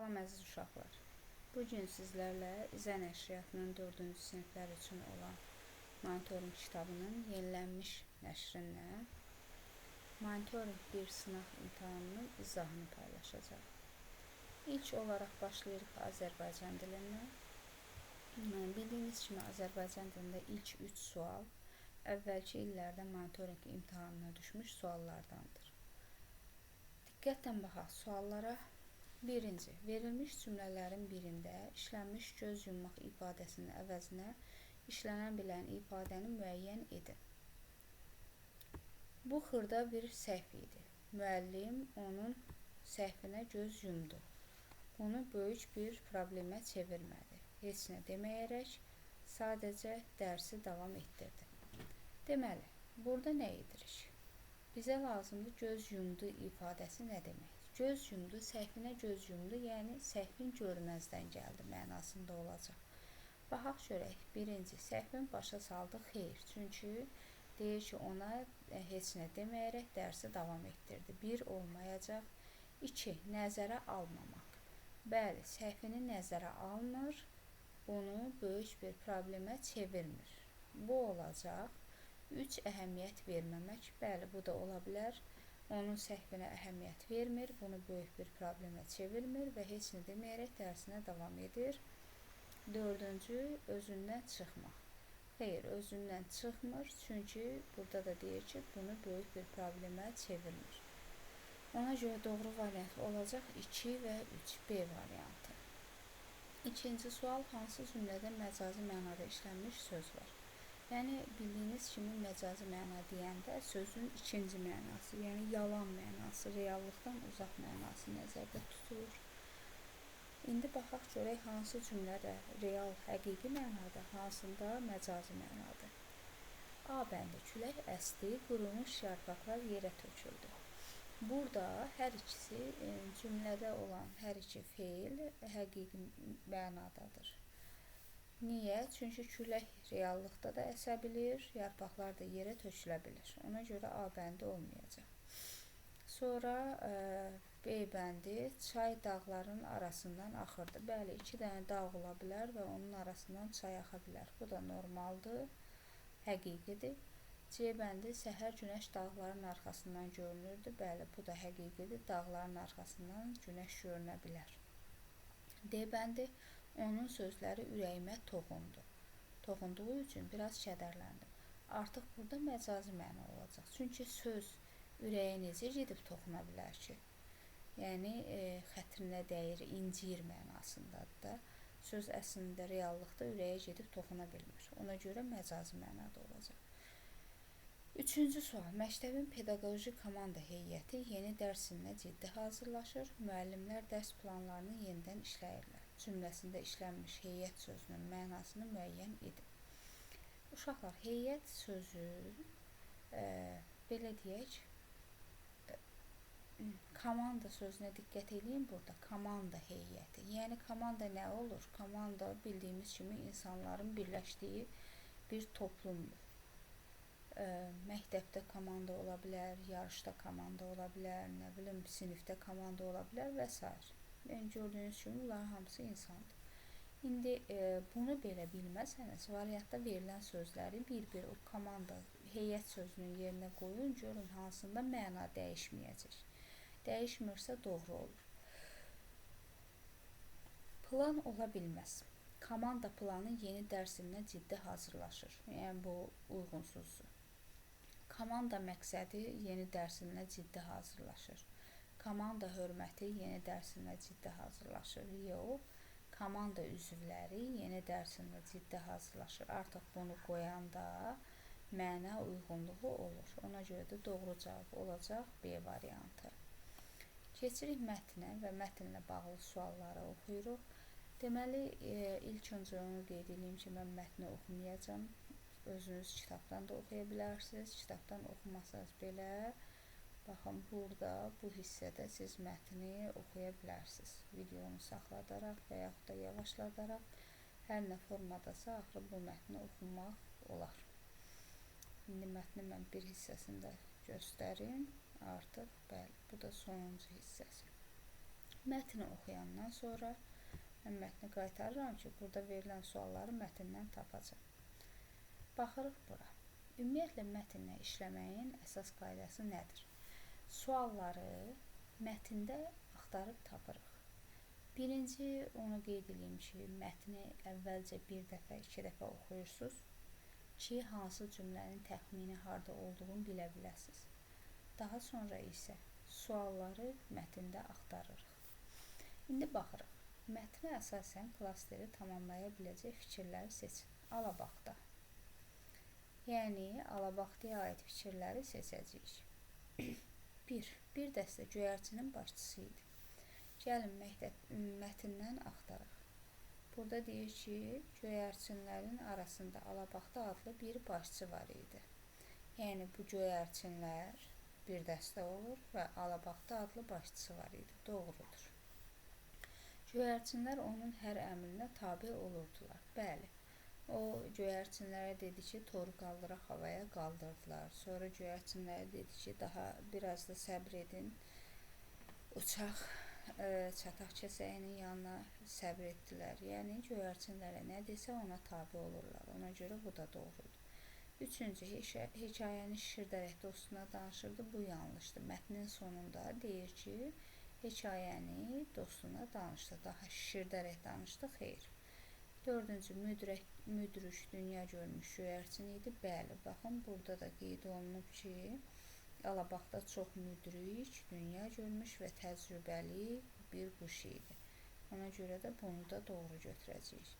Salam əziz uşaqlar. Bugün sizlərlə İzə nəşriyyatının 4-cü siniflər üçün olan monitoring kitabının yenilənmiş nəşrindən monitoring bir sınaq imtahanının izahını paylaşacaq. İlk olaraq başlayırıq Azərbaycan dilindən. Bildiyiniz kimi Azərbaycan dilində ilk 3 sual əvvəlki illərdə monitoring imtahanına düşmüş suallardandır. Diqqətlə baxaq suallara. Birinci, verilmiş cümlələrin birində işlənmiş göz yummaq ifadəsinin əvəzinə işlənən bilən ifadəni müəyyən edin. Bu xırda bir səhv idi. Müəllim onun səhvinə göz yumdu. Bunu böyük bir problemə çevirmədi. Heç nə deməyərək sadəcə dərsi davam etdirdi. Deməli, burada nə edirik? Bizə lazımdır göz yumdu ifadəsi nə demək? Göz yumdu, səhvinə göz yumdu, yəni səhvin görməzdən gəldi mənasında olacaq. Baxaq görək. Birinci, səhvin başa saldı xeyr. Çünki deyir ki, ona heç nə deməyərək dərsi davam etdirdi. 1 olmayacaq. 2, nəzərə almamaq. Bəli, səhvini nəzərə almır, bunu böyük bir problemə çevirmir. Bu olacaq. 3, əhəmiyyət verməmək. Bəli, bu da ola bilər. Onun səhvinə əhəmiyyət vermir, bunu böyük bir problemə çevirmir və heç nə deməyərək dərsinə davam edir. 4-cü, özündən çıxmaq. Xeyr, özündən çıxmır, çünki burada da deyir ki, bunu böyük bir problemə çevirmir. Ona görə doğru variant olacaq 2 və 3, B variantı. İkinci sual, hansı cümlədə məcazi mənada işlənmiş söz var? Yəni, bildiyiniz kimi məcazi məna deyəndə sözün ikinci mənası, yəni yalan mənası, reallıqdan uzaq mənası nəzərdə tutulur. İndi baxaq görək, hansı cümlədə real, həqiqi mənada, hansında məcazi mənadır. A bəndi, külək əsdi, qurumuş yarpaqlar yerə töküldü. Burada hər ikisi cümlədə olan hər iki feil həqiqi mənadadır. Niyə? Çünki külək reallıqda da əsə bilir, yarpaqlar da yerə tökülə bilir. Ona görə A bəndi olmayacaq. Sonra B bəndi, çay dağların arasından axırdı. Bəli, 2 dənə dağ ola bilər və onun arasından çay axa bilər. Bu da normaldır, həqiqidir. C bəndi, səhər günəş dağların arxasından görünürdü. Bəli, bu da həqiqidir, dağların arxasından günəş görünə bilər. D bəndi, onun sözləri ürəyimə toxundu. Toxunduğu üçün biraz kədərləndim. Artıq burada məcazi məna olacaq. Çünki söz ürəyə necə gedib toxuna bilər ki? Yəni, xətrinə dəyir, inciyir mənasındadır da. Söz əslində reallıqda ürəyə gedib toxuna bilmir. Ona görə məcazi mənada olacaq. Üçüncü sual. Məktəbin pedaqoji komanda heyəti yeni dərs ilinə ciddi hazırlaşır. Müəllimlər dərs planlarını yenidən işləyirlər. Cümləsində işlənmiş heyət sözünün mənasını müəyyən edin. Uşaqlar, heyət sözü, belə deyək, komanda sözünə diqqət edin burada. Komanda heyəti. Yəni, komanda nə olur? Komanda bildiyimiz kimi insanların birləşdiyi bir toplumdur. Məktəbdə komanda ola bilər, yarışda komanda ola bilər, nə bilim, sinifdə komanda ola bilər və s. Yəni, gördüyünüz kimi, bunların hamısı insandır. İndi bunu belə bilməsəniz, variantda verilən sözləri bir-bir o komanda, heyət sözünün yerinə qoyun, görün hansında məna dəyişməyəcək. Dəyişmirsə doğru olur. Plan ola bilməz. Komanda planı yeni dərs ilinə ciddi hazırlaşır. Yəni, bu uyğunsuzdur. Komanda məqsədi yeni dərs ilinə ciddi hazırlaşır. Komanda hörməti yeni dərs ilinə ciddi hazırlaşır. Yox, komanda üzvləri yeni dərs ilinə ciddi hazırlaşır. Artıq bunu qoyanda məna uyğunluğu olur. Ona görə də doğru cavab olacaq B variantı. Keçirik mətnə və mətnlə bağlı sualları oxuyuruq. Deməli, ilk öncə onu qeyd edeyim ki, mən mətni oxumayacağam. Özünüz kitabdan da oxuya bilərsiniz. Kitabdan oxumasanız belə, baxın, burada, bu hissədə siz mətni oxuya bilərsiniz. Videonu saxladaraq və yaxud da yavaşladaraq, hər nə formadasa, axırı bu mətni oxumaq olar. İndi mətni mən bir hissəsində göstərim. Artıq, bəli, bu da sonuncu hissəsi. Mətni oxuyandan sonra mən mətni qaytarıram ki, burada verilən sualları mətndən tapacam. Baxırıq bura. Ümumiyyətlə, mətnlə işləməyin əsas qaydası nədir? Sualları mətndə axtarıb tapırıq. Birinci, onu qeyd edeyim ki, mətni əvvəlcə bir dəfə, iki dəfə oxuyursunuz ki, hansı cümlənin təxmini harda olduğunu bilə biləsiniz. Daha sonra isə sualları mətndə axtarırıq. İndi baxırıq. Mətnə əsasən klasteri tamamlaya biləcək fikirləri seçin. Alabaxta. Yəni, alabaxtaya aid fikirləri seçəcəyik. 1. Bir dəstə göyərçinin başçısı idi. Gəlin mətndən axtaraq. Burada deyir ki, göyərçinlərin arasında alabaxta adlı bir başçı var idi. Yəni, bu göyərçinlər bir dəstə olur və alabaxta adlı başçısı var idi. Doğrudur. Göyərçinlər onun hər əmrinə tabe olurdular. Bəli, o göyərçinlərə dedi ki, toru qaldıraq havaya, qaldırdılar. Sonra göyərçinlərə dedi ki, daha biraz da səbr edin, uçaq çataq kəsəyinin yanına səbr etdilər. Yəni, göyərçinlərə nə desə ona tabe olurlar. Ona görə bu da doğrudur. Üçüncü, hekayəni şişirdərək dostuna danışırdı. Bu yanlışdır. Mətnin sonunda deyir ki, hekayəni dostuna danışdı. Daha şişirdərək danışdı. Xeyr. Dördüncü, müdrük, dünya görmüş göyərçin idi. Bəli, baxın, burada da qeyd olunub ki, alabaxta çox müdrik, dünya görmüş və təcrübəli bir quş idi. Ona görə də bunu da doğru götürəcəyik.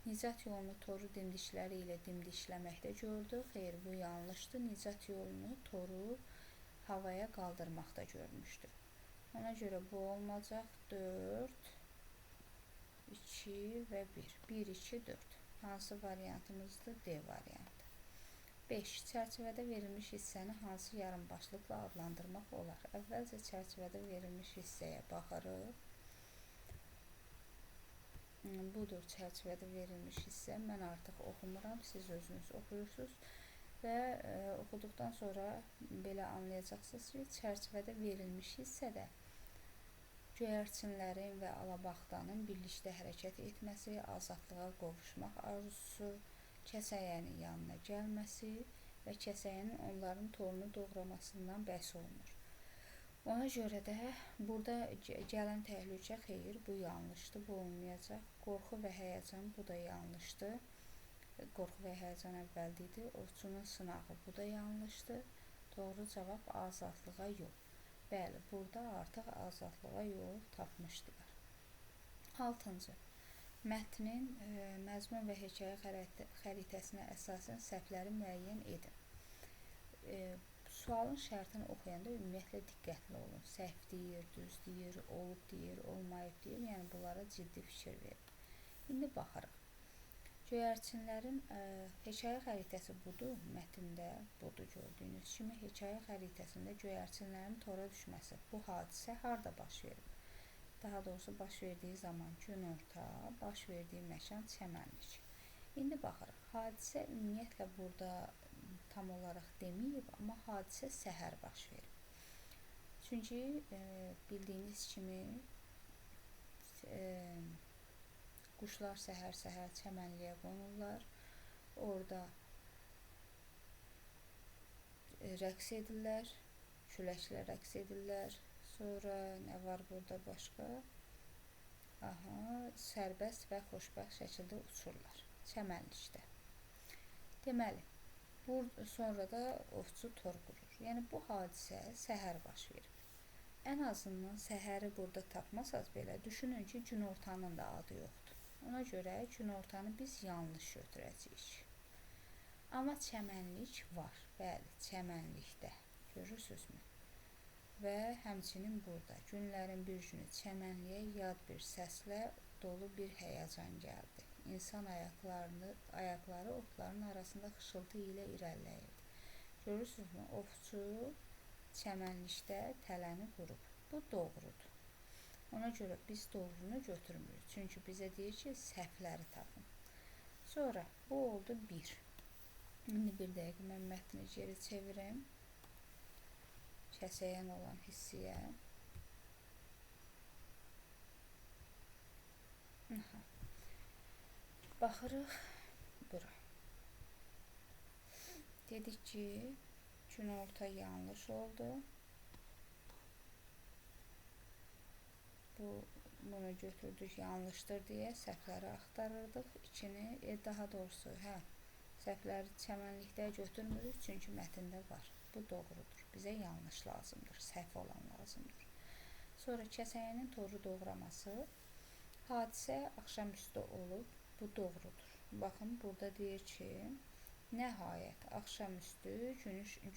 Nicat yolunu toru dimdikləri ilə dimdikləməkdə gördü. Xeyr, bu yanlışdır. Nicat yolunu toru havaya qaldırmaqda görmüşdür. Ona görə bu olmayacaq. 4, 2 və 1. 1, 2, 4. Hansı variantımızdır? D variantı. 5. Çərçivədə verilmiş hissəni hansı yarımbaşlıqla adlandırmaq olar? Əvvəlcə çərçivədə verilmiş hissəyə baxırıq. Budur çərçivədə verilmiş hissə. Mən artıq oxumuram, siz özünüz oxuyursunuz və oxuduqdan sonra belə anlayacaqsınız ki, çərçivədə verilmiş hissədə göyərçinlərin və alabaxtanın birlikdə hərəkət etməsi, azadlığa qovuşmaq arzusu, kəsəyənin yanına gəlməsi və kəsəyənin onların torunu doğramasından bəhs olunur. Ona görə də burada gələn təhlükə xeyir, bu yanlışdır, bu olmayacaq. Qorxu və həyəcan, bu da yanlışdır. Qorxu və həyəcan əvvəldə idi. Ovçunun sınağı, bu da yanlışdır. Doğru cavab azadlığa yol. Bəli, burada artıq azadlığa yol tapmışdılar. 6. Mətnin məzmun və hekayə xəritəsinə əsasən səhvləri müəyyən edin. Sualın şərtini oxuyanda ümumiyyətlə diqqətli olun. Səhv deyir, düz deyir, olub deyir, olmayıb deyir. Yəni, bunlara ciddi fikir verin. İndi baxırıq. Göyərçinlərin hekayə xəritəsi budur. Mətndə budur gördüyünüz kimi. Hekayə xəritəsində göyərçinlərin tora düşməsi. Bu hadisə harada baş verir? Daha doğrusu baş verdiyi zaman günorta, baş verdiyi məkan çəmənlik. İndi baxırıq. Hadisə ümumiyyətlə burada tam olaraq deməyib, amma hadisə səhər baş verib. Çünki bildiyiniz kimi quşlar səhər-səhər çəmənliyə qonurlar. Orada rəqs edirlər, küləklə rəqs edirlər. Sonra nə var burada başqa? Sərbəst və xoşbəxt şəkildə uçurlar çəmənlikdə. Deməli, sonra da ovçu tor qurur. Yəni, bu hadisə səhər baş verir. Ən azından səhəri burada tapmasanız belə, düşünün ki, günortanın da adı yoxdur. Ona görə günortanı biz yanlış götürəcəyik. Amma çəmənlik var. Bəli, çəmənlikdə. Görürsünüzmü? Və həmçinin burada günlərin bir günü çəmənliyə yad bir səslə dolu bir həyəcan gəldi. İnsan ayaqları otların arasında xışıltı ilə irəliləyirdi. Görürsünüzmü? Ovçu çəmənlikdə tələni qurub. Bu doğrudur. Ona görə biz doğrunu götürmürük. Çünki bizə deyir ki, səhvləri tapın. Sonra bu oldu 1. İndi bir dəqiqə mən mətni geri çevirim. Kəsəyən olan hissiyə. Baxırıq bura. Dedik ki, günorta yanlış oldu. Bunu götürdük yanlışdır deyə səhvləri axtarırdıq. Daha doğrusu, səhvləri çəmənlikdə götürmürük, çünki mətndə var. Bu doğrudur. Bizə yanlış lazımdır, səhv olan lazımdır. Sonra kəsəyənin toru doğraması. Hadisə axşamüstü olub, bu doğrudur. Baxın, burada deyir ki, nəhayət axşamüstü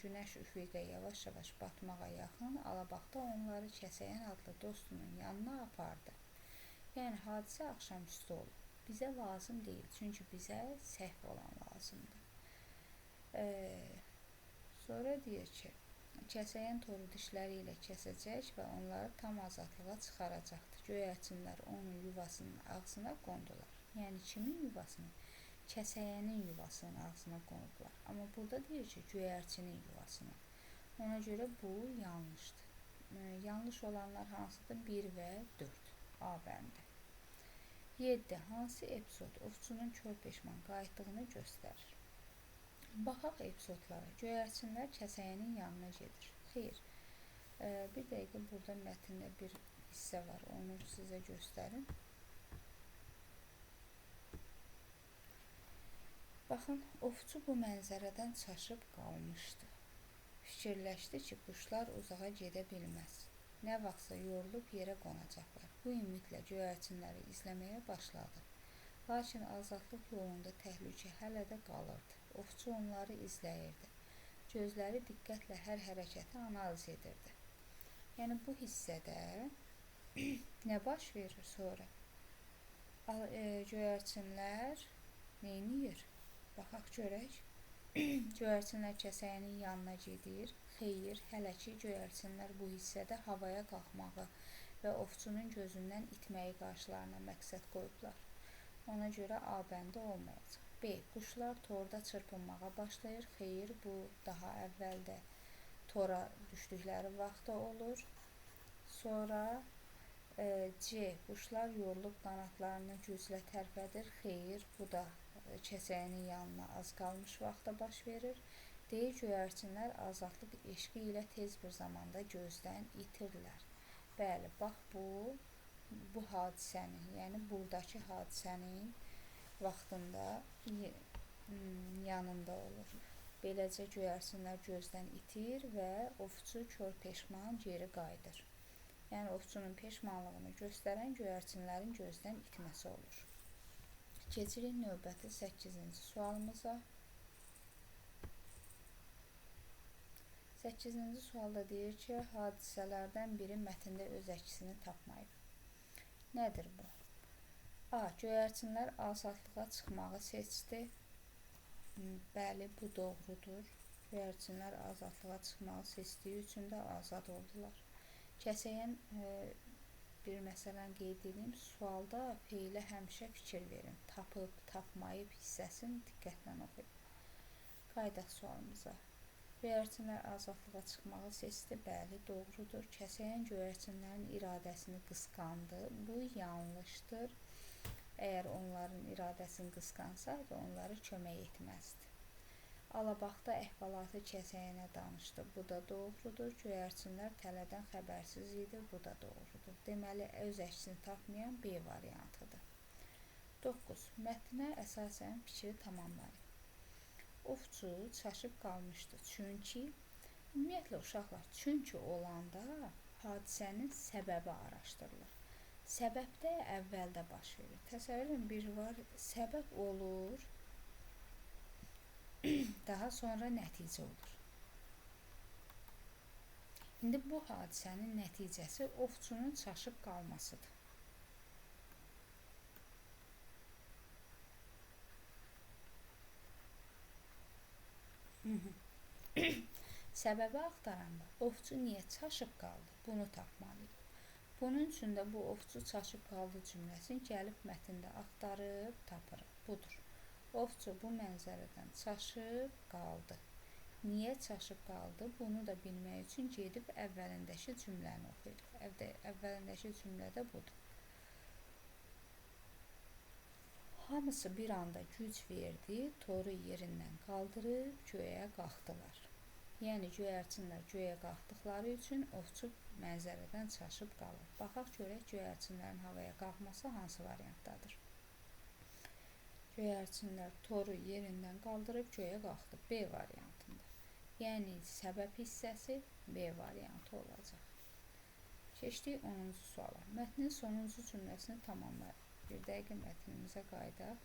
günəş üfüqə yavaş-yavaş batmağa yaxın Alabaxta onları Kəsəyən adlı dostunun yanına apardı. Yəni, hadisə axşamüstü olub. Bizə lazım deyil, çünki bizə səhv olan lazımdır. Sonra deyir ki, Kəsəyən toru dişləri ilə kəsəcək və onları tam azadlığa çıxaracaqdır. Göyərçinlər onun yuvasının ağzına qondular. Yəni, kimin yuvasını? Kəsəyənin yuvasının ağzına qonublar. Amma burada deyir ki, göyərçinin yuvasını. Ona görə bu yanlışdır. Yanlış olanlar hansıdır? 1 və 4. A bəndi. 7. Hansı epizod ovçunun kör peşman qayıtdığını göstərir? Baxaq epizodlara. Göyərçinlər kəsəyənin yanına gedir. Xeyr. Bir dəqiqə burada mətndə bir hissə var. Onu sizə göstərim. Baxın, ovçu bu mənzərədən çaşıb qalmışdı. Fikirləşdi ki, quşlar uzağa gedə bilməz. Nə vaxtsa yorulub yerə qonacaqlar. Bu ümidlə göyərçinləri izləməyə başladı. Lakin azadlıq yolunda təhlükə hələ də qalırdı. Ovçu onları izləyirdi. Gözləri diqqətlə hər hərəkəti analiz edirdi. Yəni, bu hissədə nə baş verir sonra? Göyərçinlər neyniyir? Baxaq görək. Göyərçinlər kəsəyənin yanına gedir. Xeyr, hələ ki, göyərçinlər bu hissədə havaya qalxmağı və ovçunun gözündən itməyi qarşılarına məqsəd qoyublar. Ona görə A bəndi olmayacaq. B. Quşlar torda çırpınmağa başlayır. Xeyr, bu daha əvvəldə tora düşdükləri vaxtda olur. Sonra C. Quşlar yorulub qanatlarını güclə tərpədir. Xeyr, bu da kəsəyənin yanına az qalmış vaxtda baş verir. D. Göyərçinlər azadlıq eşqi ilə tez bir zamanda gözdən itirlər. Bəli, bax bu hadisənin, yəni buradakı hadisənin vaxtında yanında olur. Beləcə göyərçinlər gözdən itir və ovçu kör peşman geri qayıdır. Yəni, ovçunun peşmanlığını göstərən göyərçinlərin gözdən itməsi olur. Keçirik növbəti 8-ci sualımıza. 8-ci sualda deyir ki, hadisələrdən biri mətndə öz əksini tapmayıb. Nədir bu? A. Göyərçinlər azadlığa çıxmağı seçdi. Bəli, bu doğrudur. Göyərçinlər azadlığa çıxmağı seçdiyi üçün də azad oldular. Kəsəyən bir məsələn qeyd edeyim. Sualda feilə həmişə fikir verin. Tapıb, tapmayıb hissəsini diqqətlə oxuyun. Qaydaq sualımıza. Göyərçinlər azadlığa çıxmağı seçdi. Bəli, doğrudur. Kəsəyən göyərçinlərin iradəsini qısqandı. Bu yanlışdır. Əgər onların iradəsini qısqansaydı, onları kömək etməzdi. Alabaxta əhvalatı kəsəyənə danışdı. Bu da doğrudur. Göyərçinlər tələdən xəbərsiz idi. Bu da doğrudur. Deməli, öz əksini tapmayan B variantıdır. 9. Mətnə əsasən fikri tamamlayın. Ovçu çaşıb qalmışdı. Çünki, ümumiyyətlə uşaqlar, çünki olanda hadisənin səbəbi araşdırılır. Səbəb də əvvəldə baş verir. Təsəvvür edin, bir var, səbəb olur, daha sonra nəticə olur. İndi bu hadisənin nəticəsi ovçunun çaşıb qalmasıdır. Səbəbi axtaranda ovçu niyə çaşıb qaldı? Bunu tapmalıyıq. Bunun üçün də bu ovçu çaşıb qaldı cümləsini gəlib mətndə axtarıb tapırıq. Budur. Ovçu bu mənzərədən çaşıb qaldı. Niyə çaşıb qaldı? Bunu da bilmək üçün gedib əvvəlindəki cümləni oxuyuruq. Əvvəlindəki cümlədə budur. Hamısı bir anda güc verdi, toru yerindən qaldırıb göyə qalxdılar. Yəni göyərçinlər göyə qalxdıqları üçün ovçu mənzərədən çaşıb qalır. Baxaq görək göyərçinlərin havaya qalxması hansı variantdadır? Göyərçinlər toru yerindən qaldırıb göyə qalxdı. B variantında. Yəni səbəb hissəsi B variantı olacaq. Keçdik 10-cu suala. Mətnin sonuncu cümləsini tamamlayaq. Bir dəqiqə mətnimizə qayıdaq.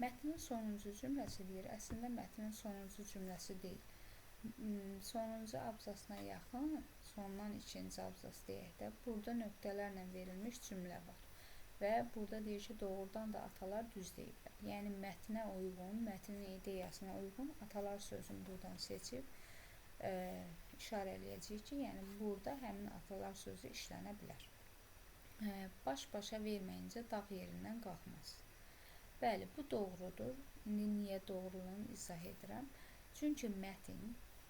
Mətnin sonuncu cümləsi deyir. Əslində mətnin sonuncu cümləsi deyil. Sonuncu abzasına yaxın, sondan ikinci abzas deyək də, burada nöqtələrlə verilmiş cümlə var. Və burada deyir ki, doğrudan da atalar düz deyiblər. Yəni mətnə uyğun, mətnin ideyasına uyğun atalar sözünü buradan seçib işarə eləyəcəyik ki, yəni burada həmin atalar sözü işlənə bilər. Baş-başa verməyincə dağ yerindən qalxmaz. Bəli, bu doğrudur. İndi niyə doğruluğunu izah edirəm? Çünki mətn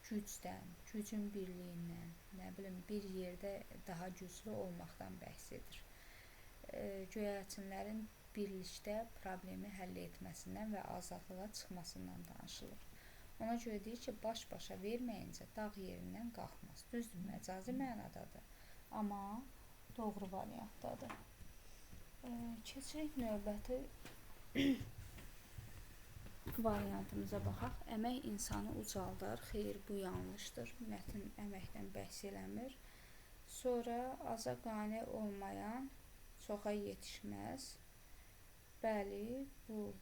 gücdən, gücün birliyindən, nə bilim, bir yerdə daha güclü olmaqdan bəhs edir. Göyərçinlərin birlikdə problemi həll etməsindən və azadlığa çıxmasından danışılır. Ona görə deyir ki, baş-başa verməyincə dağ yerindən qalxmaz. Düzdür, məcazi mənadadır, amma doğru variantdadır. Keçirik növbəti variantımıza baxaq. Əmək insanı ucaldar. Xeyr, bu yanlışdır. Mətn əməkdən bəhs eləmir. Sonra aza qane olmayan çoxa yetişməz. Bəli, bu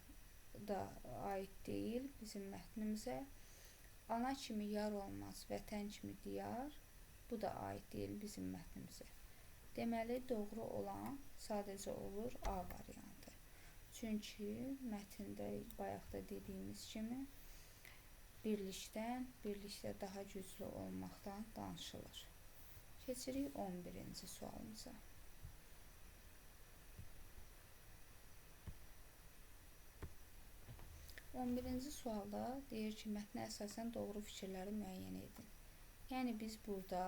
da aid deyil bizim mətnimizə. Ana kimi yar olmaz, vətən kimi diyar. Bu da aid deyil bizim mətnimizə. Deməli, doğru olan sadəcə olur A variantı. Çünki mətndə bayaq da dediyimiz kimi birlikdə daha güclü olmaqdan danışılır. Keçirik 11-ci sualımıza. 11-ci sualda deyir ki, mətnə əsasən doğru fikirləri müəyyən edin. Yəni biz burada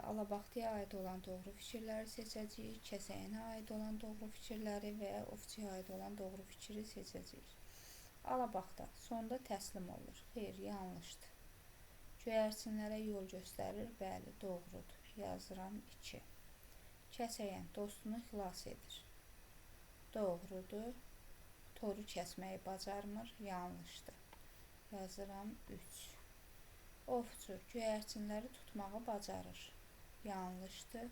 Alabaxtıya aid olan doğru fikirləri seçəcəyik, Kəsəyənə aid olan doğru fikirləri və ya Ovçuya aid olan doğru fikri seçəcəyik. Alabaxta sonda təslim olur. Xeyr, yanlışdır. Göyərçinlərə yol göstərir. Bəli, doğrudur. Yazıram 2. Kəsəyən dostunu xilas edir. Doğrudur. Toru kəsməyi bacarmır. Yanlışdır. Yazıram 3. Ovçu göyərçinləri tutmağı bacarır. Yanlışdır.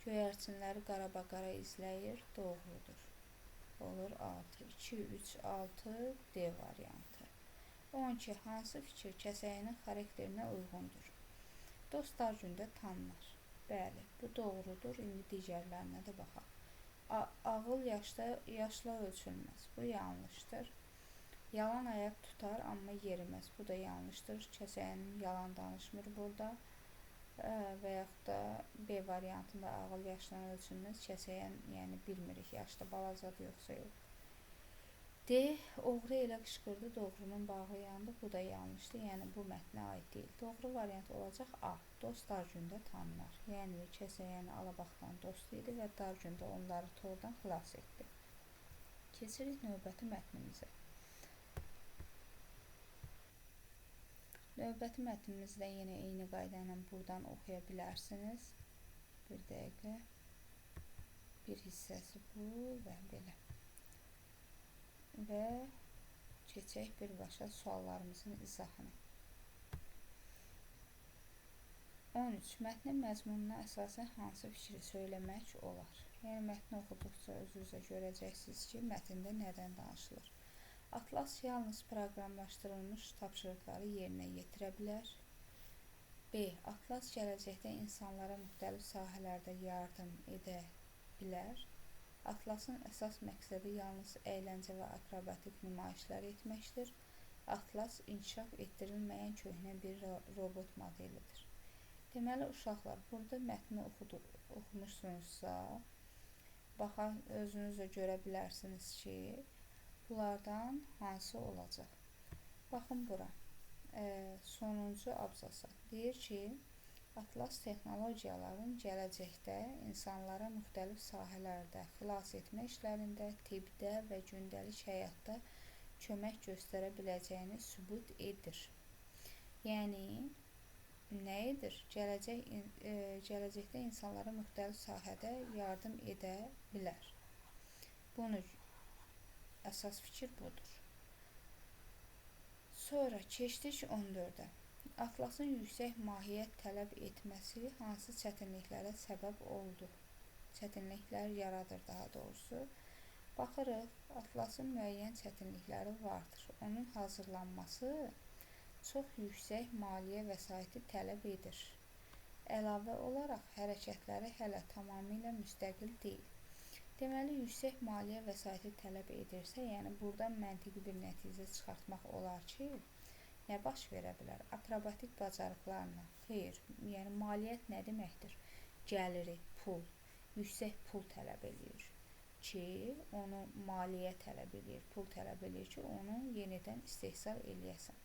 Göyərçinləri qarabaqara izləyir. Doğrudur. Olur 6. 2, 3, 6 D variantı. 12. Hansı fikir kəsəyinin xarakterinə uyğundur? Dostlar gündə tanınır. Bəli, bu doğrudur. İndi digərlərinə də baxaq. Ağıl yaşla ölçülməz. Bu yanlışdır. Yalan ayaq tutar, amma yeriməz. Bu da yanlışdır. Kəsəyənin yalan danışmır burada. Və yaxud da B variantında ağıl yaşla ölçülməz. Kəsəyən, yəni bilmirik, yaşda balacadır yoxsa yox. D. Oğru elə qışqırdı, doğrunun bağı yandı. Bu da yanlışdır. Yəni bu mətnə aid deyil. Doğru variant olacaq A. Dostlar gündə tanınar. Yəni Kəsəyəni Alabaxtdan dost idi və dar gündə onları tordan xilas etdi. Keçirik növbəti mətnimizə. Növbəti mətnimizdə yenə eyni qayda ilə buradan oxuya bilərsiniz. Bir dəqiqə. Bir hissəsi bu və belə. Və keçək birbaşa suallarımızın izahına. 13. Mətnin məzmununa əsasən hansı fikri söyləmək olar? Yəni mətni oxuduqca özünüzə görəcəksiniz ki, mətndə nədən danışılır? Atlas yalnız proqramlaşdırılmış tapşırıqları yerinə yetirə bilər. B. Atlas gələcəkdə insanlara müxtəlif sahələrdə yardım edə bilər. Atlasın əsas məqsədi yalnız əyləncə və akrobatik nümayişlər etməkdir. Atlas inkişaf etdirilməyən köhnə bir robot modelidir. Deməli, uşaqlar, burada mətni oxumuşsunuzsa, özünüz də görə bilərsiniz ki, bunlardan hansı olacaq? Baxın bura, sonuncu abzasa deyir ki, Atlas texnologiyaların gələcəkdə insanlara müxtəlif sahələrdə xilas etmə işlərində, tibbdə və gündəlik həyatda kömək göstərə biləcəyini sübut edir. Yəni nə edir? Gələcəkdə insanlara müxtəlif sahədə yardım edə bilər. Bunu əsas fikir budur. Sonra keçdik 14-ə. Atlasın yüksək mahiyyət tələb etməsi hansı çətinliklərə səbəb oldu? Çətinliklər yaradır daha doğrusu. Baxırıq, Atlasın müəyyən çətinlikləri vardır. Onun hazırlanması çox yüksək maliyyə vəsaiti tələb edir. Əlavə olaraq hərəkətləri hələ tamamilə müstəqil deyil. Deməli, yüksək maliyyə vəsaiti tələb edirsə, yəni buradan məntiqi bir nəticə çıxartmaq olar ki, nə baş verə bilər? Akrobatik bacarıqlarla. Xeyr, yəni maliyyət nə deməkdir? Gəliri, pul, yüksək pul tələb edir ki, onu maliyyə tələb edir, pul tələb edir ki, onu yenidən istehsal eləyəsən.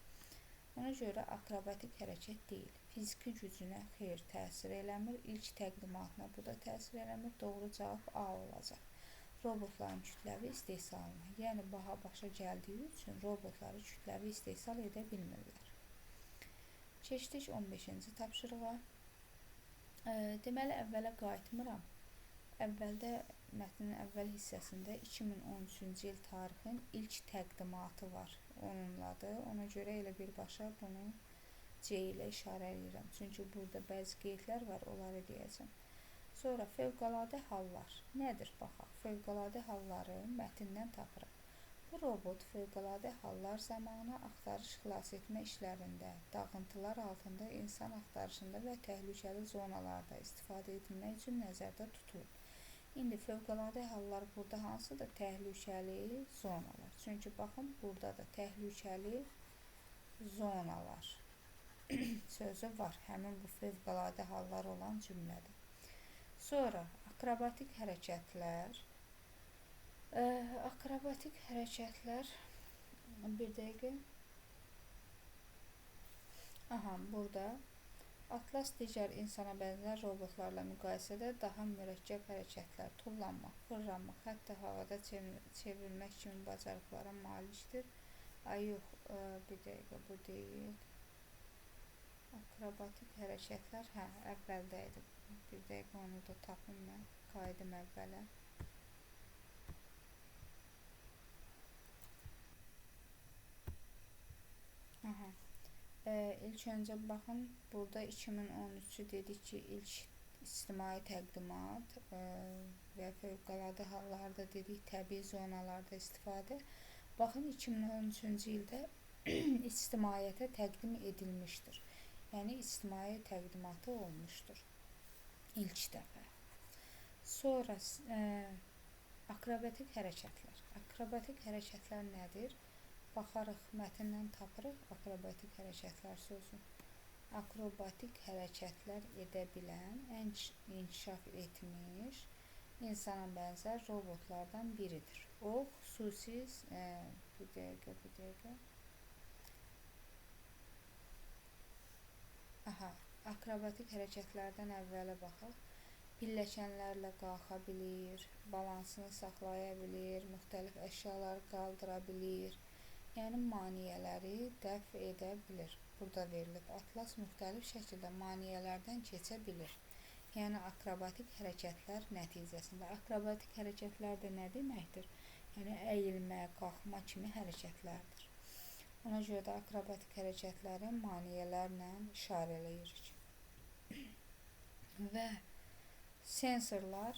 Ona görə akrobatik hərəkət deyil. Fiziki gücünə xeyr təsir eləmir, ilk təqdimatına bu da təsir eləmir. Doğru cavab A olacaq. Robotların kütləvi istehsalına, yəni baha başa gəldiyi üçün robotları kütləvi istehsal edə bilmirlər. Keçdik 15-ci tapşırığa. Deməli, əvvələ qayıtmıram. Əvvəldə, mətnin əvvəl hissəsində 2013-cü il tarixin ilk təqdimatı var onunladır. Ona görə elə birbaşa bunu C ilə işarə edirəm. Çünki burada bəzi qeydlər var, onları deyəcəm. Sonra fövqəladə hallar. Nədir? Baxaq, fövqəladə halları mətndən tapırıq. Bu robot fövqəladə hallar zamanı axtarış xilas etmə işlərində, dağıntılar altında insan axtarışında və təhlükəli zonalarda istifadə edilmək üçün nəzərdə tutulub. İndi fövqəladə hallar burada hansıdır? Təhlükəli zonalar. Çünki baxın, burada da təhlükəli zonalar sözü var. Həmin bu fövqəladə hallar olan cümlədir. Sonra akrobatik hərəkətlər. Akrobatik hərəkətlər bir dəqiqə. Burada Atlas digər insana bənzər robotlarla müqayisədə daha mürəkkəb hərəkətlər, tullanmaq, fırlanmaq, hətta havada çevrilmək kimi bacarıqlara malikdir. Yox, bir dəqiqə, bu deyil. Akrobatik hərəkətlər, əvvəldə idi. Bir dəqiqə onu da tapım mən, qayıdım əvvələ. İlk öncə baxın, burada 2013-cü dedik ki, ilk ictimai təqdimat və fövqəladə hallarda dedik, təbii zonalarda istifadə. Baxın, 2013-cü ildə ictimaiyyətə təqdim edilmişdir. Yəni, ictimai təqdimatı olmuşdur ilk dəfə. Sonra akrobatik hərəkətlər. Akrobatik hərəkətlər nədir? Baxarıq, mətndən tapırıq akrobatik hərəkətlər sözü. Akrobatik hərəkətlər edə bilən, inkişaf etmiş, insana bənzər robotlardan biridir. O, xüsusi, bir dəqiqə. Akrobatik hərəkətlərdən əvvələ baxaq. Pilləkənlərlə qalxa bilir, balansını saxlaya bilir, müxtəlif əşyaları qaldıra bilir. Yəni, maneələri dəf edə bilir. Burada verilib. Atlas müxtəlif şəkildə maneələrdən keçə bilir. Yəni, akrobatik hərəkətlər nəticəsində. Akrobatik hərəkətlər də nə deməkdir? Yəni, əyilmə, qalxma kimi hərəkətlərdir. Ona görə də akrobatik hərəkətləri maneələrlə işarə eləyirik. Və sensorlar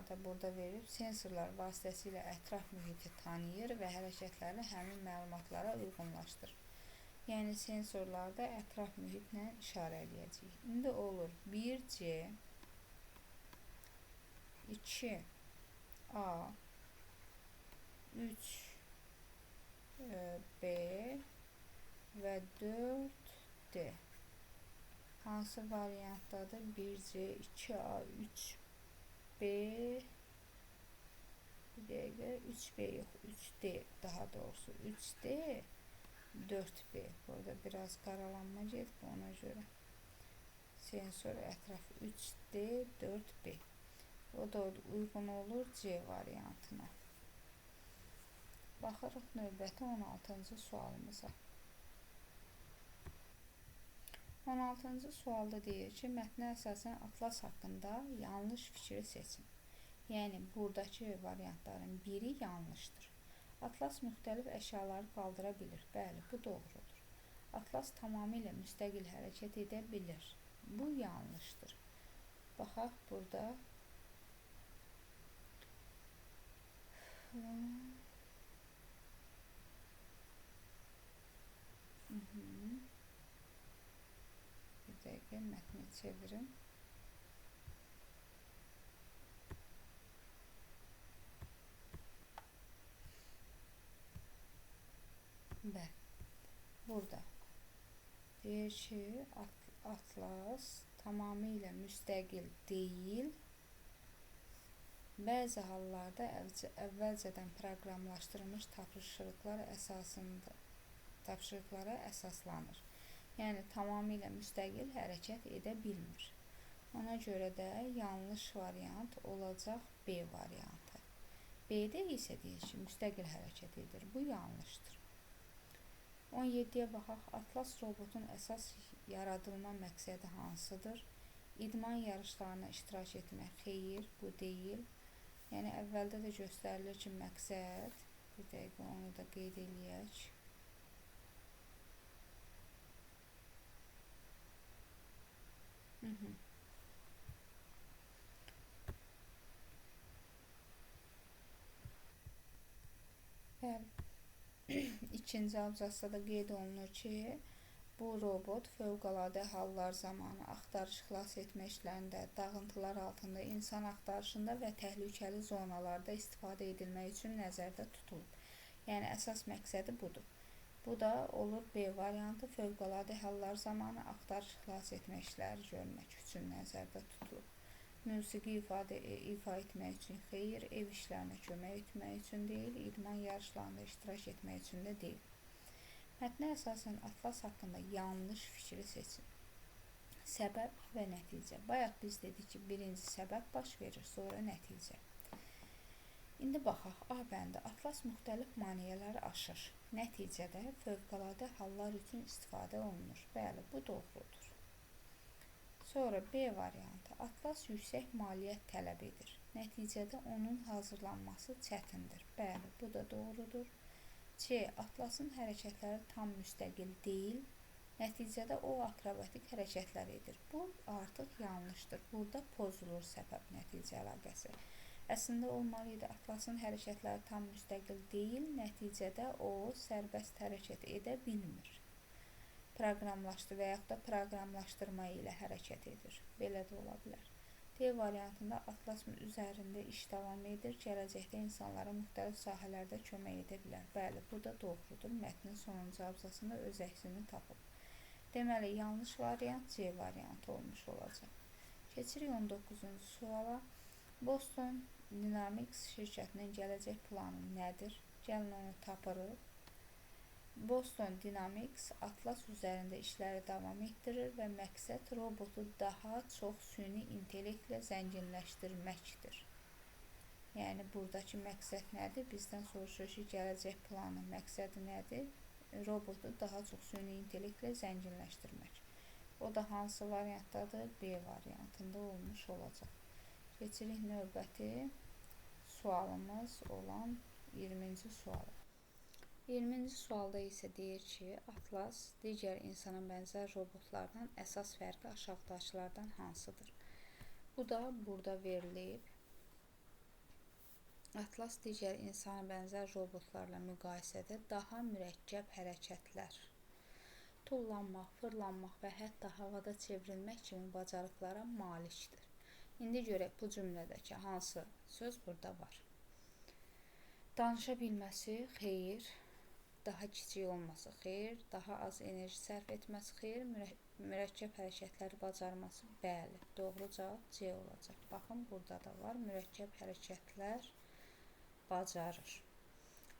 da burada verilib. Sensorlar vasitəsilə ətraf mühiti tanıyır və hərəkətləri həmin məlumatlara uyğunlaşdırır. Yəni, sensorlarda ətraf mühitlə işarə edəcəyik. İndi olur 1C, 2A, 3B və 4D. Hansı variantdadır? 1C, 2A, 3B, bir dəqiqə, 3B yox, 3D, daha doğrusu 3D, 4B. Burada biraz qaralanma gedib ona görə. Sensor ətrafı 3D, 4B. O da uyğun olur C variantına. Baxırıq növbəti 16-cı sualımıza. 16-cı sualda deyir ki, mətnə əsasən atlas haqqında yanlış fikri seçin. Yəni, buradakı variantların biri yanlışdır. Atlas müxtəlif əşyaları qaldıra bilir. Bəli, bu doğrudur. Atlas tamamilə müstəqil hərəkət edə bilir. Bu yanlışdır. Baxaq burada. Bir dəqiqə mətni çevirim. Və burada deyir ki, atlas tamamilə müstəqil deyil. Bəzi hallarda əvvəlcədən proqramlaşdırılmış tapşırıqlara əsaslanır. Yəni, tamamilə müstəqil hərəkət edə bilmir. Ona görə də yanlış variant olacaq B variantı. B-də isə deyir ki, müstəqil hərəkət edir. Bu yanlışdır. 17-yə baxaq. Atlas robotun əsas yaradılma məqsədi hansıdır? İdman yarışlarına iştirak etmək. Xeyr, bu deyil. Yəni, əvvəldə də göstərilir ki, məqsəd. Bir dəqiqə onu da qeyd eləyək. Bəli. İkinci abzasda da qeyd olunur ki, bu robot fövqəladə hallar zamanı axtarış xilas etmə işlərində, dağıntılar altında, insan axtarışında və təhlükəli zonalarda istifadə edilmək üçün nəzərdə tutulub. Yəni, əsas məqsədi budur. Bu da olur B variantı, fövqəladə hallar zamanı axtarış xilas etmə işləri görmək üçün nəzərdə tutulub. Musiqi ifa etmək üçün xeyr, ev işlərinə kömək etmək üçün deyil, idman yarışlarında iştirak etmək üçün də deyil. Mətnə əsasən atlas haqqında yanlış fikri seçin. Səbəb və nəticə. Bayaq biz dedik ki, birinci səbəb baş verir, sonra nəticə. İndi baxaq, A bəndi. Atlas müxtəlif maneələri aşır. Nəticədə fövqəladə hallar üçün istifadə olunur. Bəli, bu doğrudur. Sonra B variantı. Atlas yüksək maliyyət tələb edir. Nəticədə onun hazırlanması çətindir. Bəli, bu da doğrudur. C. Atlasın hərəkətləri tam müstəqil deyil. Nəticədə o akrobatik hərəkətlər edir. Bu artıq yanlışdır. Burada pozulur səbəb-nəticə əlaqəsi. Əslində olmalı idi. Atlasın hərəkətləri tam müstəqil deyil. Nəticədə o sərbəst hərəkət edə bilmir. Proqramlaşdı və yaxud da proqramlaşdırma ilə hərəkət edir. Belə də ola bilər. D variantında atlas üzərində iş davam edir. Gələcəkdə insanlara müxtəlif sahələrdə kömək edə bilər. Bəli, bu da doğrudur. Mətnin sonuncu abzasında öz əksini tapıb. Deməli, yanlış variant C variantı olmuş olacaq. Keçirik 19-cu suala. Boston Dynamics şirkətinin gələcək planı nədir? Gəlin onu tapırıq. Boston Dynamics atlas üzərində işləri davam etdirir və məqsəd robotu daha çox süni intellektlə zənginləşdirməkdir. Yəni, buradakı məqsəd nədir? Bizdən soruşur ki, gələcək planı məqsədi nədir? Robotu daha çox süni intellektlə zənginləşdirmək. O da hansı variantdadır? B variantında olmuş olacaq. Keçirik növbəti sualımız olan 20-ci suala. 20-ci sualda isə deyir ki, atlas digər insana bənzər robotlardan əsas fərqi aşağıdakılardan hansıdır? Bu da burada verilib. Atlas digər insana bənzər robotlarla müqayisədə daha mürəkkəb hərəkətlər, tullanmaq, fırlanmaq və hətta havada çevrilmək kimi bacarıqlara malikdir. İndi görək bu cümlədəki hansı söz burada var? Danışa bilməsi, xeyr. Daha kiçik olması, xeyr. Daha az enerji sərf etməsi, xeyr. Mürəkkəb hərəkətləri bacarması, bəli. Doğru cavab C olacaq. Baxın, burada da var. Mürəkkəb hərəkətlər bacarır.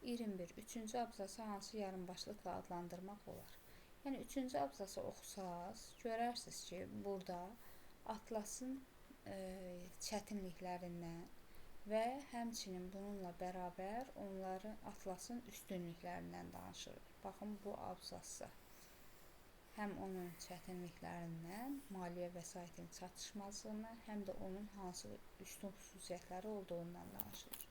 21. Üçüncü abzası hansı yarımbaşlıqla adlandırmaq olar? Yəni 3-cü abzası oxusaz, görərsiniz ki, burada atlasın çətinliklərindən və həmçinin bununla bərabər onların atlasın üstünlüklərindən danışır. Baxın bu abzası. Həm onun çətinliklərindən, maliyyə vəsaitinin çatışmazlığından, həm də onun hansı üstün xüsusiyyətləri olduğundan danışılır.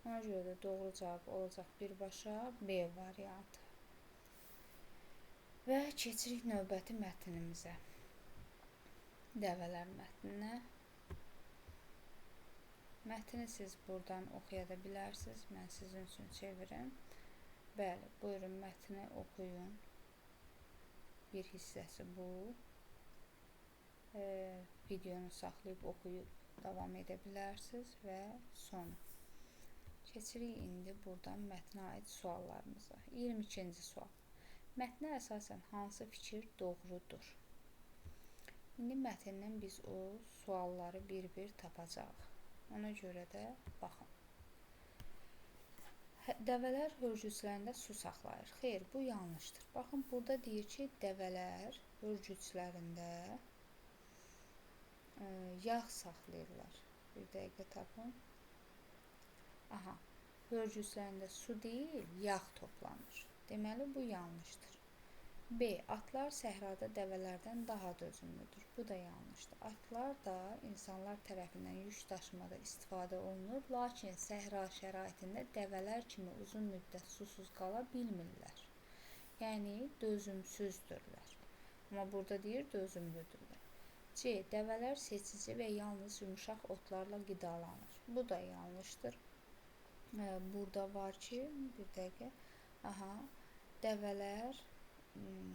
Ona görə də doğru cavab olacaq birbaşa B variantı. Və keçirik növbəti mətnimizə. Dəvələr mətninə. Mətni siz buradan oxuya da bilərsiniz. Mən sizin üçün çevirim. Bəli, buyurun mətni oxuyun. Bir hissəsi bu. Videonu saxlayıb oxuyub davam edə bilərsiniz və sonu. Keçirik indi buradan mətnə aid suallarımıza. 22-ci sual. Mətnə əsasən hansı fikir doğrudur? İndi mətndən biz o sualları bir-bir tapacağıq. Ona görə də baxın. Dəvələr hörgüclərində su saxlayır. Xeyr, bu yanlışdır. Baxın, burada deyir ki, dəvələr hörgüclərində yağ saxlayırlar. Bir dəqiqə tapın. Aha, hörgüclərində su deyil, yağ toplanır. Deməli, bu yanlışdır. B. Atlar səhrada dəvələrdən daha dözümlüdür. Bu da yanlışdır. Atlar da insanlar tərəfindən yük daşımada istifadə olunur, lakin səhra şəraitində dəvələr kimi uzun müddət susuz qala bilmirlər. Yəni, dözümsüzdürlər. Amma burada deyir, dözümlüdürlər. C. Dəvələr seçici və yalnız yumuşaq otlarla qidalanır. Bu da yanlışdır. Burada var ki, bir dəqiqə, dəvələr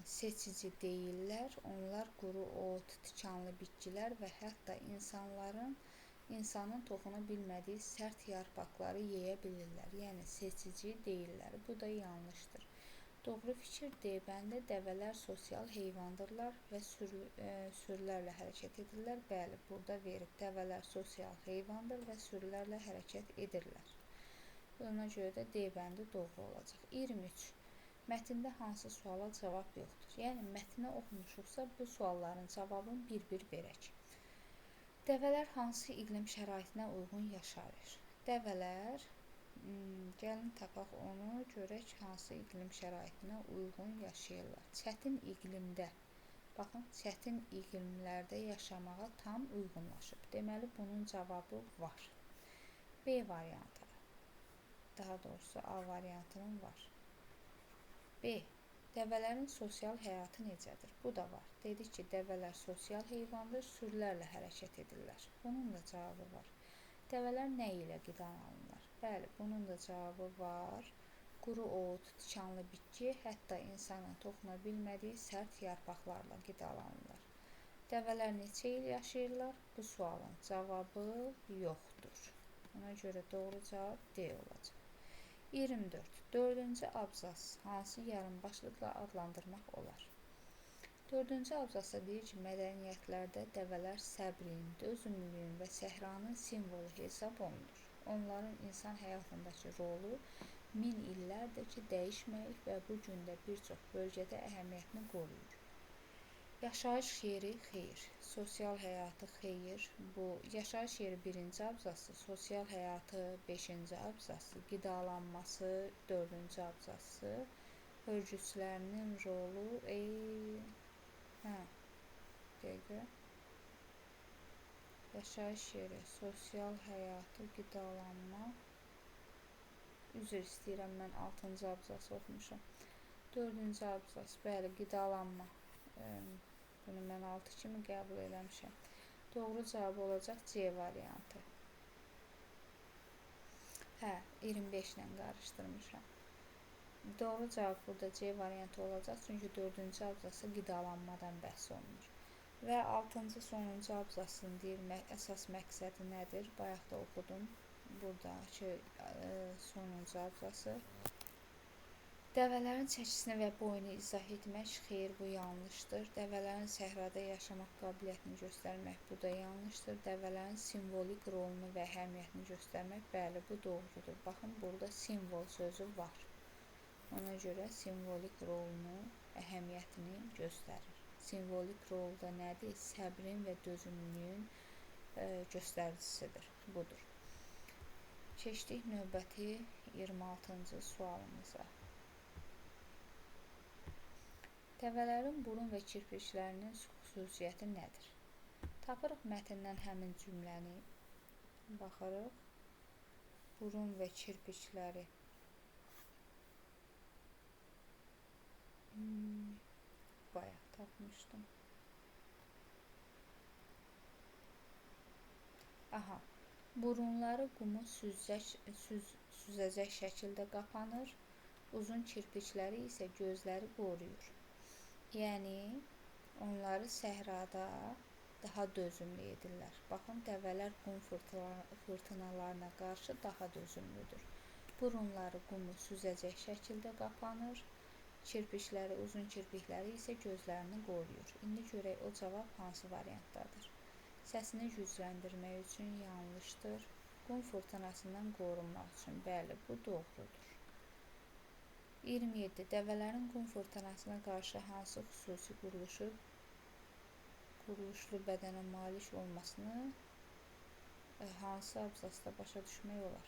seçici deyirlər. Onlar quru ot, tikanlı bitkilər və hətta insanın toxuna bilmədiyi sərt yarpaqları yeyə bilirlər. Yəni seçici deyirlər. Bu da yanlışdır. Doğru fikir D bəndə. Dəvələr sosial heyvandırlar və sürülərlə hərəkət edirlər. Bəli, burada verib dəvələr sosial heyvandır və sürülərlə hərəkət edirlər. Ona görə də D bəndi doğru olacaq. 23. Mətndə hansı suala cavab yoxdur? Yəni, mətni oxumuşuqsa, bu sualların cavabını bir-bir verək. Dəvələr hansı iqlim şəraitinə uyğun yaşayır? Dəvələr, gəlin tapaq onu, görək hansı iqlim şəraitinə uyğun yaşayırlar. Çətin iqlimdə, baxın, çətin iqlimlərdə yaşamağa tam uyğunlaşıb. Deməli, bunun cavabı var. B variantı, daha doğrusu A variantının var. B. Dəvələrin sosial həyatı necədir? Bu da var. Dedik ki, dəvələr sosial heyvandır, sürülərlə hərəkət edirlər. Bunun da cavabı var. Dəvələr nə ilə qidalanırlar? Bəli, bunun da cavabı var. Quru ot, tikanlı bitki, hətta insanın toxuna bilmədiyi sərt yarpaqlarla qidalanırlar. Dəvələr neçə il yaşayırlar? Bu sualın cavabı yoxdur. Ona görə doğru cavab D olacaq. 24. 4-cü abzas hansı yarımbaşlıqla adlandırmaq olar? 4-cü abzasda deyir ki, mədəniyyətlərdə dəvələr səbrin, dözümlülüyün və səhranın simvolu hesab olunur. Onların insan həyatındakı rolu 1000 illərdir ki, dəyişməyib və bu gün də bir çox bölgədə əhəmiyyətini qoruyur. Yaşayış yeri xeyir, sosial həyatı xeyir. Bu yaşayış yeri 1-ci abzası, sosial həyatı 5-ci abzası, qidalanması 4-cü abzası, hörgüclərinin rolu yaşayış yeri, sosial həyatı, qidalanma. Üzr istəyirəm, mən 6-cı abzası oxumuşam. 4-cü abzas, bəli, qidalanma. Bunu mən 6 kimi qəbul eləmişəm. Doğru cavab olacaq C variantı. 25 ilə qarışdırmışam. Doğru cavab burada C variantı olacaq, çünki 4-cü abzası qidalanmadan bəhs olunur. Və 6-cı sonuncu abzasın deyir, əsas məqsədi nədir? Bayaq da oxudum. Buradakı sonuncu abzası. Dəvələrin çəkisini və boyunu izah etmək, xeyr, bu yanlışdır. Dəvələrin səhrada yaşamaq qabiliyyətini göstərmək, bu da yanlışdır. Dəvələrin simvolik rolunu və əhəmiyyətini göstərmək, bəli, bu doğrudur. Baxın, burada simvol sözü var. Ona görə simvolik rolunu, əhəmiyyətini göstərir. Simvolik rolda nədir? Səbrin və dözümlülüyün göstəricisidir. Budur. Keçdik növbəti 26-cı sualımıza. Dəvələrin burun və kirpiklərinin xüsusiyyəti nədir? Tapırıq mətndən həmin cümləni. Baxırıq. Burun və kirpikləri. Bayaq tapmışdım. Aha. Burunları qumu süzəcək şəkildə qapanır. Uzun kirpikləri isə gözləri qoruyur. Yəni, onları səhrada daha dözümlü edirlər. Baxın, dəvələr qum fırtınalarına qarşı daha dözümlüdür. Burunları qumu süzəcək şəkildə qapanır. Uzun kirpikləri isə gözlərini qoruyur. İndi görək o cavab hansı variantdadır? Səsini gücləndirmək üçün yanlışdır. Qum fırtınasından qorunmaq üçün. Bəli, bu doğrudur. 27. Dəvələrin qum fırtınasına qarşı hansı xüsusi quruluşlu bədənə malik olmasını hansı abzasda başa düşmək olar?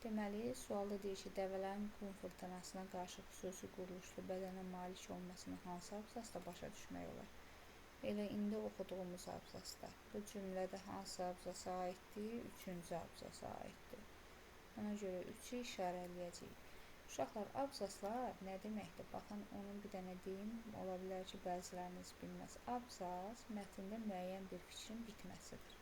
Deməli, sualda deyir ki, dəvələrin qum fırtınasına qarşı xüsusi quruluşlu bədənə malik olmasını hansı abzasda başa düşmək olar? Elə indi oxuduğumuz abzasda. Bu cümlədə hansı abzasa aiddir? 3-cü abzasa aiddir. Ona görə 3-ü işarələyəcəyik. Uşaqlar, abzaslar nə deməkdir? Baxın, onun bir dənə deyim, ola bilər ki, bəziləriniz bilməz. Abzas mətndə müəyyən bir fikrin bitməsidir.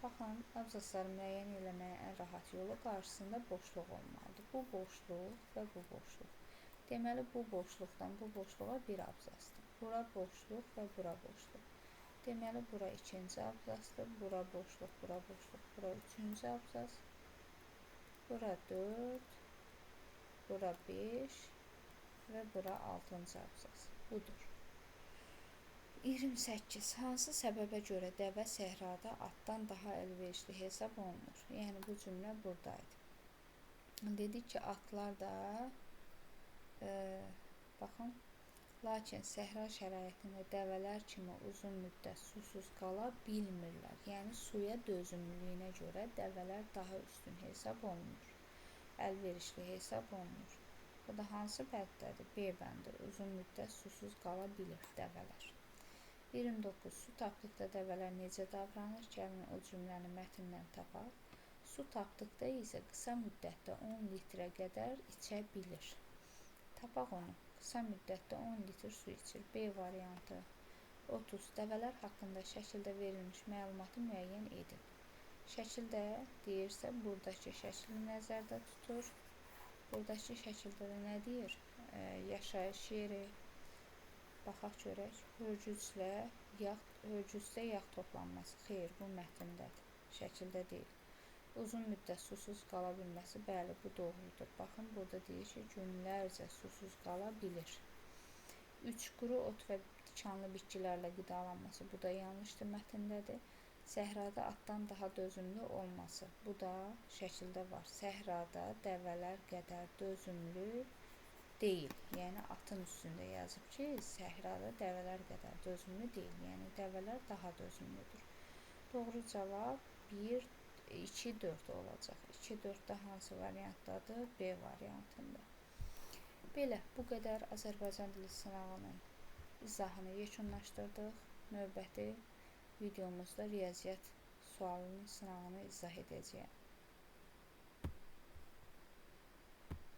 Baxın, abzasları müəyyən eləməyə ən rahat yolu qarşısında boşluq olmalıdır. Bu boşluq və bu boşluq. Deməli, bu boşluqdan bu boşluğa bir abzasdır. Bura boşluq və bura boşluq. Deməli, bura 2-ci abzasdır. Bura boşluq, bura boşluq. Bura 3-cü abzas. Bura 4. Bura 5 və bura 6-cı abzas. Budur. 28. Hansı səbəbə görə dəvə səhrada atdan daha əlverişli hesab olunur? Yəni, bu cümlə buradaydı. Dedik ki, atlar da baxın, lakin səhra şəraitində dəvələr kimi uzun müddət susuz qala bilmirlər. Yəni, suya dözümlülüyünə görə dəvələr daha üstün hesab olunur. Əlverişli hesab olunur. Bu da hansı bəddədir? B bəndi. Uzun müddət susuz qala bilir dəvələr. 29. Su tapdıqda dəvələr necə davranır? Gəlin o cümləni mətndən tapaq. Su tapdıqda isə qısa müddətdə 10 litrə qədər içə bilir. Tapaq onu. Qısa müddətdə 10 litr su içir. B variantı. 30. Dəvələr haqqında şəkildə verilmiş məlumatı müəyyən edin. Şəkildə deyirsə, buradakı şəkili nəzərdə tutur. Buradakı şəkildə də nə deyir? Yaşayış yeri. Baxaq görək. Hörgücdə yağ toplanması. Xeyr, bu mətndədir. Şəkildə deyil. Uzun müddət susuz qala bilməsi. Bəli, bu doğrudur. Baxın, burada deyir ki, günlərcə susuz qala bilir. 3. Quru ot və tikanlı bitkilərlə qidalanması. Bu da yanlışdır, mətndədir. Səhrada atdan daha dözümlü olması. Bu da şəkildə var. Səhrada dəvələr qədər dözümlü deyil. Yəni, atın üstündə yazıb ki, səhrada dəvələr qədər dözümlü deyil. Yəni, dəvələr daha dözümlüdür. Doğru cavab 1, 2, 4 olacaq. 2, 4-də hansı variantdadır? B variantında. Belə, bu qədər Azərbaycan dili sınağının izahını yekunlaşdırdıq. Növbəti videomuzda riyaziyyat sualının sınağını izah edəcəyəm.